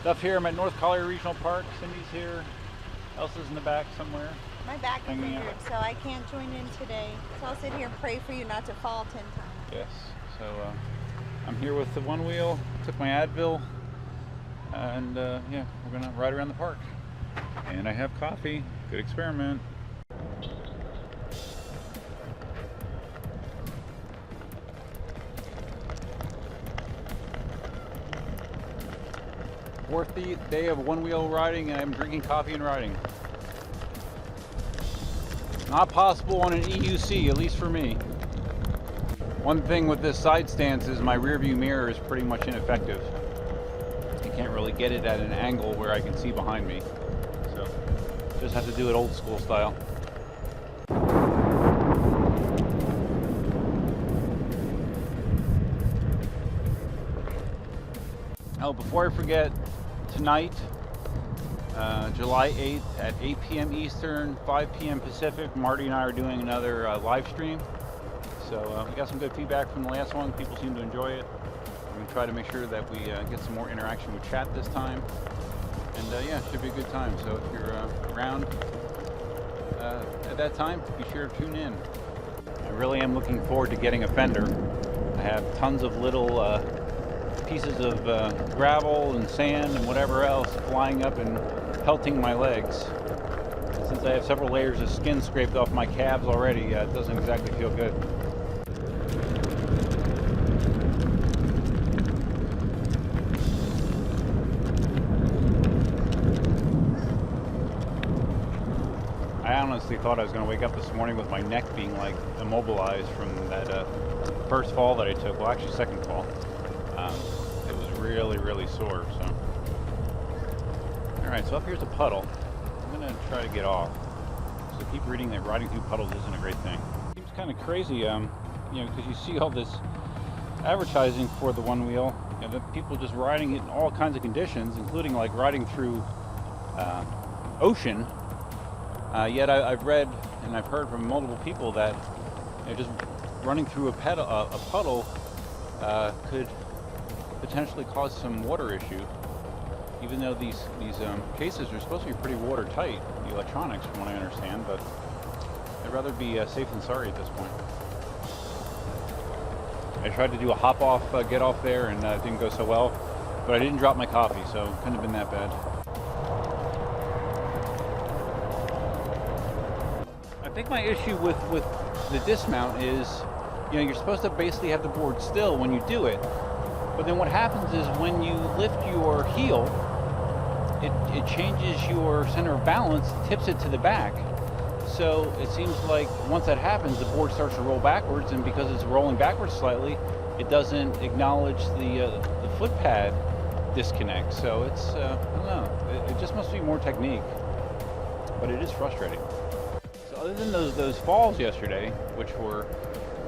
Stuff here. I'm at North Collier Regional Park. Cindy's here. Elsa's in the back somewhere. My back is injured, so I can't join in today. So I'll sit here and pray for you not to fall 10 times. Yes. So I'm here with the one wheel. Took my Advil, and yeah, we're gonna ride around the park. And I have coffee. Good experiment. Fourth day of one wheel riding, and I'm drinking coffee and riding. Not possible on an EUC, at least for me. One thing with this side stance is my rear view mirror is pretty much ineffective. I can't really get it at an angle where I can see behind me. So just have to do it old school style. Oh, before I forget, tonight, July 8th at 8 p.m. Eastern, 5 p.m. Pacific, Marty and I are doing another live stream. So we got some good feedback from the last one. People seem to enjoy it. We're going to try to make sure that we get some more interaction with chat this time. And yeah, it should be a good time. So if you're around at that time, be sure to tune in. I really am looking forward to getting a fender. I have tons of little pieces of gravel and sand and whatever else flying up and pelting my legs. And since I have several layers of skin scraped off my calves already, it doesn't exactly feel good. I honestly thought I was going to wake up this morning with my neck being like immobilized from that first fall that I took. Well, actually second fall. It was really sore. So, all right. So up here's a puddle. I'm going to try to get off. So keep reading that riding through puddles isn't a great thing. Seems kind of crazy, you know, because you see all this advertising for the one wheel. You know, the people just riding it in all kinds of conditions, including like riding through ocean. Yet I've read and I've heard from multiple people that, you know, just running through a puddle could potentially cause some water issue, even though these cases are supposed to be pretty watertight, the electronics from what I understand, but I'd rather be safe than sorry at this point. I tried to do a hop off, get off there, and it didn't go so well, but I didn't drop my coffee, so it couldn't have been that bad. I think my issue with the dismount is, you know, you're supposed to basically have the board still when you do it. But then what happens is when you lift your heel, it changes your center of balance, tips it to the back. So it seems like once that happens, the board starts to roll backwards, and because it's rolling backwards slightly, it doesn't acknowledge the foot pad disconnect. So it's, I don't know, it just must be more technique, but it is frustrating. So other than those falls yesterday, which were,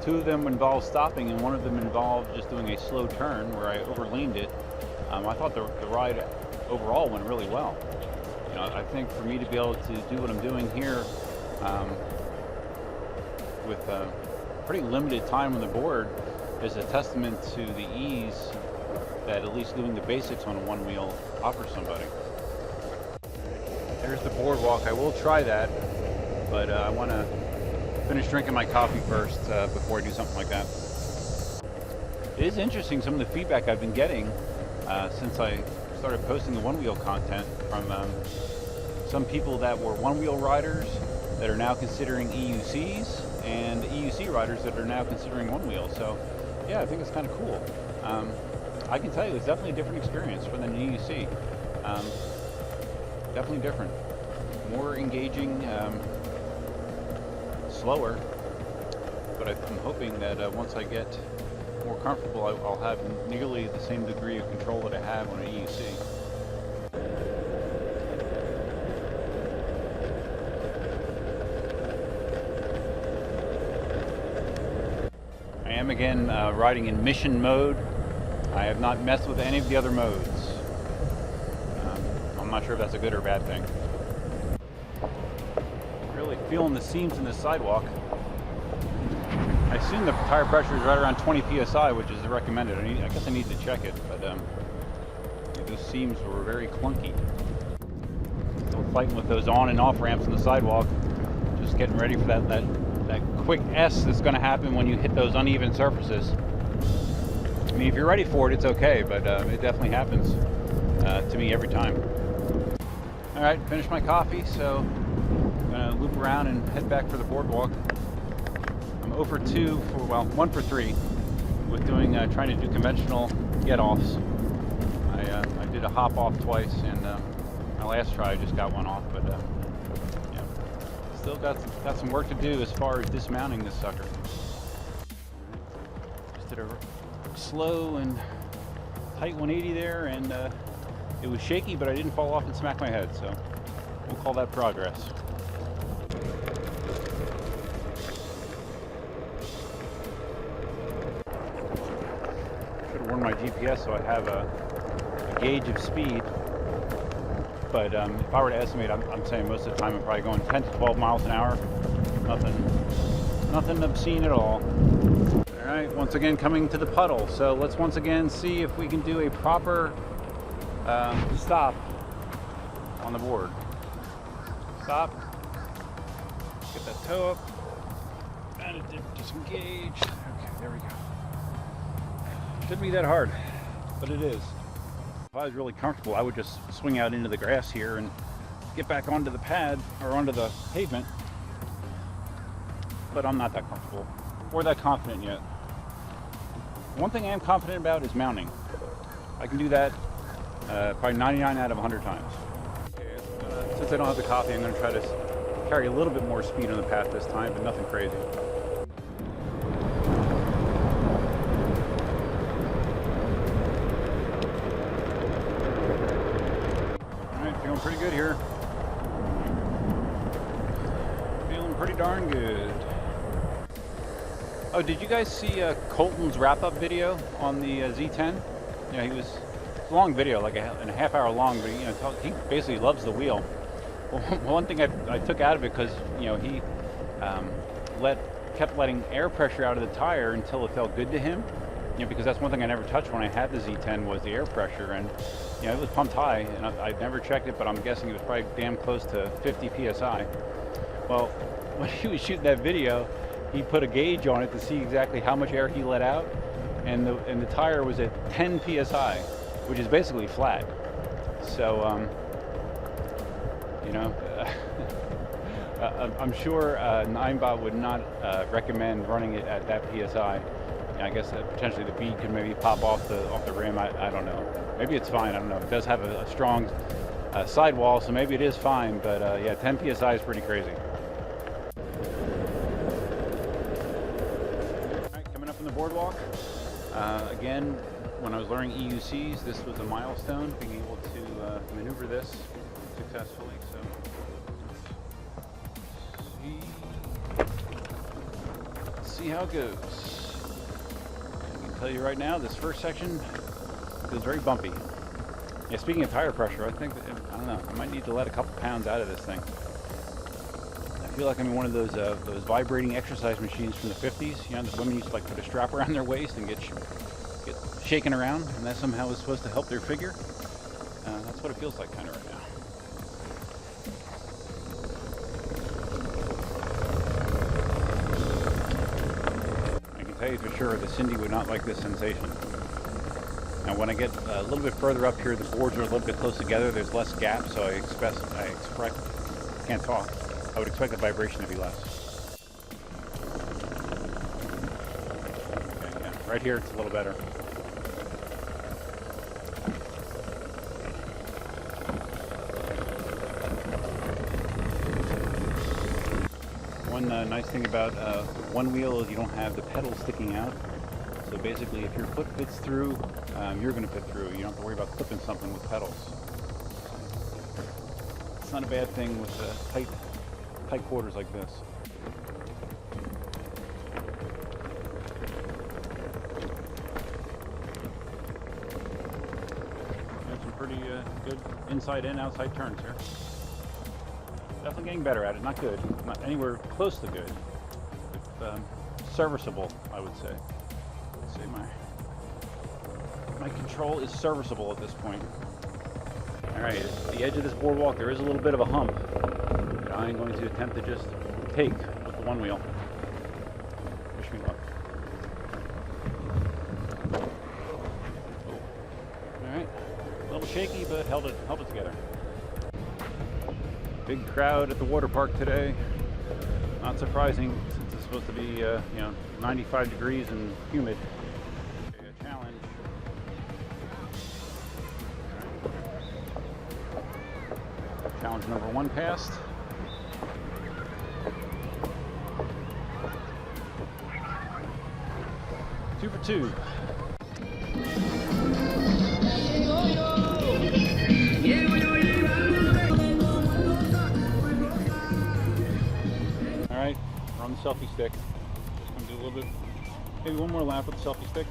two of them involved stopping and one of them involved just doing a slow turn where I overleaned it. I thought the ride overall went really well. You know, I think for me to be able to do what I'm doing here with pretty limited time on the board is a testament to the ease that at least doing the basics on a one wheel offers somebody. There's the boardwalk. I will try that, but I want to finish drinking my coffee first before I do something like that. It is interesting some of the feedback I've been getting since I started posting the one-wheel content from some people that were one-wheel riders that are now considering EUCs and EUC riders that are now considering one-wheel. So yeah, I think it's kind of cool. I can tell you it's definitely a different experience for than an EUC. Definitely different. More engaging. Slower, but I'm hoping that once I get more comfortable, I'll have nearly the same degree of control that I have on an EUC. I am again riding in mission mode. I have not messed with any of the other modes. I'm not sure if that's a good or bad thing. Really feeling the seams in the sidewalk. I I assume the tire pressure is right around 20 psi, which is recommended. I guess I need to check it, but those seams were very clunky. Still fighting with those on and off ramps on the sidewalk. Just getting ready for that quick S that's going to happen when you hit those uneven surfaces. I mean, if you're ready for it, it's okay, but it definitely happens to me every time. All right, finished my coffee, so I'm gonna loop around and head back for the boardwalk. I'm 0 for 2 for, well, 1 for 3 with doing trying to do conventional get-offs. I did a hop off twice, and my last try I just got one off, but yeah, still got some work to do as far as dismounting this sucker. Just did a slow and tight 180 there, and it was shaky, but I didn't fall off and smack my head, so we'll call that progress. Should have worn my GPS so I have a gauge of speed, but if I were to estimate, I'm saying most of the time I'm probably going 10 to 12 miles an hour. Nothing obscene at all. All right, once again coming to the puddle, so let's once again see if we can do a proper stop on the board. Stop. Get that toe up. And it did disengage. Okay, there we go. Shouldn't be that hard, but it is. If I was really comfortable, I would just swing out into the grass here and get back onto the pad or onto the pavement. But I'm not that comfortable or that confident yet. One thing I am confident about is mounting. I can do that probably 99 out of 100 times. Okay, since I don't have the coffee, I'm going to try to carry a little bit more speed on the path this time, but nothing crazy. Alright, feeling pretty good here. Feeling pretty darn good. Oh, did you guys see Colton's wrap-up video on the Z10? You know, it's a long video, like a half hour long, but he basically loves the wheel. Well, one thing I took out of it, because he kept letting air pressure out of the tire until it felt good to him. Because that's one thing I never touched when I had the Z10 was the air pressure, and it was pumped high, and I've never checked it, but I'm guessing it was probably damn close to 50 psi. Well, when he was shooting that video, he put a gauge on it to see exactly how much air he let out, and the tire was at 10 psi, which is basically flat. So I'm sure Ninebot would not recommend running it at that psi. I guess potentially the bead could maybe pop off the rim. I don't know. Maybe it's fine. I don't know. It does have a strong sidewall, so maybe it is fine. But yeah, 10 psi is pretty crazy. All right, coming up on the boardwalk. Again, when I was learning EUCs, this was a milestone, being able to maneuver this successfully. So, let's see how it goes. I can tell you right now, this first section feels very bumpy. Yeah, speaking of tire pressure, I think that, I don't know, I might need to let a couple pounds out of this thing. I feel like I'm in one of those vibrating exercise machines from the 50s. The women used to put a strap around their waist and get shaken around, and that somehow is supposed to help their figure. That's what it feels like kind of right now. I can tell you for sure that Cindy would not like this sensation. Now when I get a little bit further up here, the boards are a little bit close together, there's less gap, so I can't talk. I would expect the vibration to be less. Okay, yeah, right here it's a little better. One nice thing about one wheel is you don't have the pedal sticking out. So basically, if your foot fits through, you're going to fit through. You don't have to worry about clipping something with pedals. It's not a bad thing with tight quarters like this. Got some pretty good inside and outside turns here. Definitely getting better at it. Not good. Not anywhere close to good. If serviceable, I would say. I'd say my control is serviceable at this point. All right, at the edge of this boardwalk, there is a little bit of a hump that I'm going to attempt to just take with the one wheel. Wish me luck. All right, a little shaky, but held it together. Big crowd at the water park today. Not surprising, since it's supposed to be, you know, 95 degrees and humid. Okay, a challenge. Right. Challenge number 1 passed. Two for 2. Alright, we're on the selfie stick. Just gonna do a little bit, maybe one more lap with the selfie stick.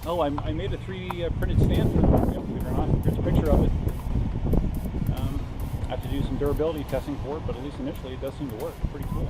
Oh, I made a 3D printed stand for the wheel, believe it or not. Here's a picture of it. I have to do some durability testing for it, but at least initially it does seem to work. Pretty cool.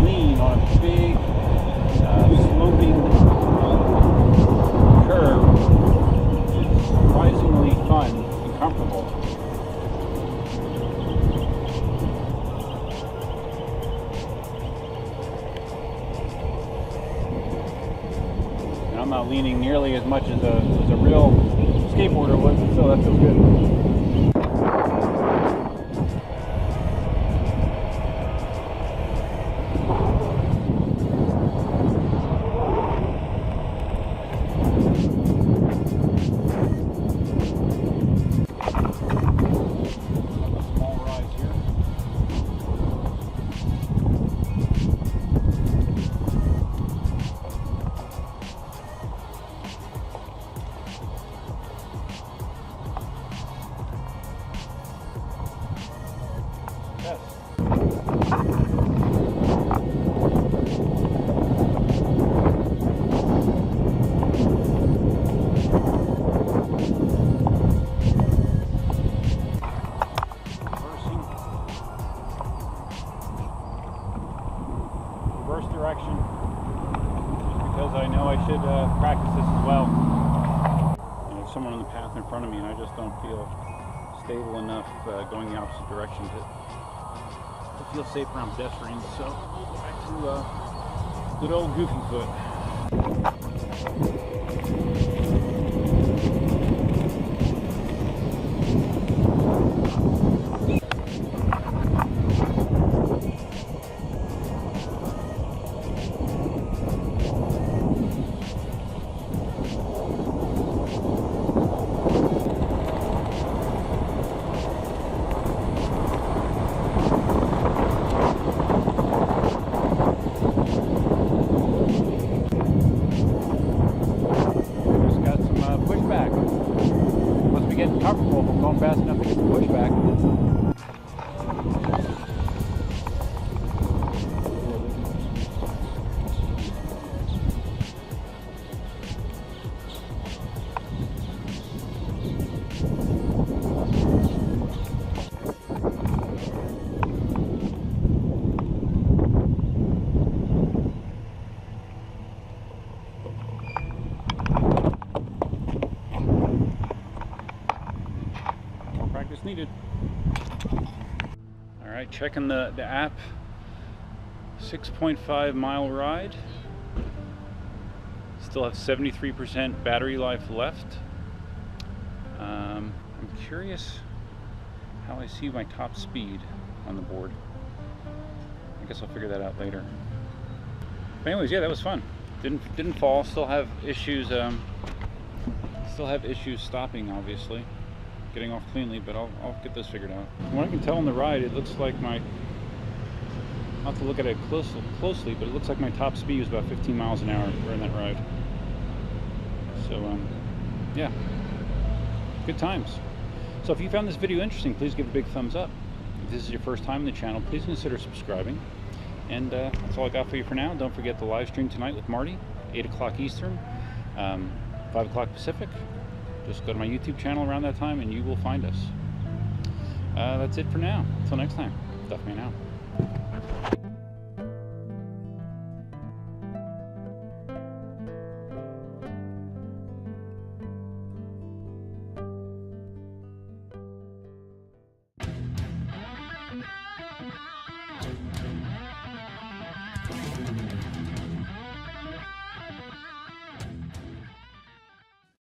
Lean on a big sloping curve is surprisingly fun and comfortable. And I'm not leaning nearly as much as a real skateboarder would, so that feels good. Reverse direction, just because I know I should practice this as well. You know, someone on the path in front of me, and I just don't feel stable enough going the opposite direction to feel safe around pedestrians. So we'll go back to good old Goofy Foot. Comfortable if I'm going fast enough to get the pushback. Needed. All right, checking the app. 6.5 mile ride. Still have 73% battery life left. I'm curious how I see my top speed on the board. I guess I'll figure that out later. But anyways, yeah, that was fun. Didn't fall. Still have issues. Still have issues stopping, obviously. Getting off cleanly, but I'll get this figured out. From what I can tell on the ride, it looks like my... I'll have to look at it closely, but it looks like my top speed was about 15 miles an hour during that ride. So, yeah, good times. So if you found this video interesting, please give a big thumbs up. If this is your first time on the channel, please consider subscribing. And that's all I got for you for now. Don't forget the live stream tonight with Marty, 8 o'clock Eastern, 5 o'clock Pacific. Just go to my YouTube channel around that time and you will find us. That's it for now. Until next time, Duffman out.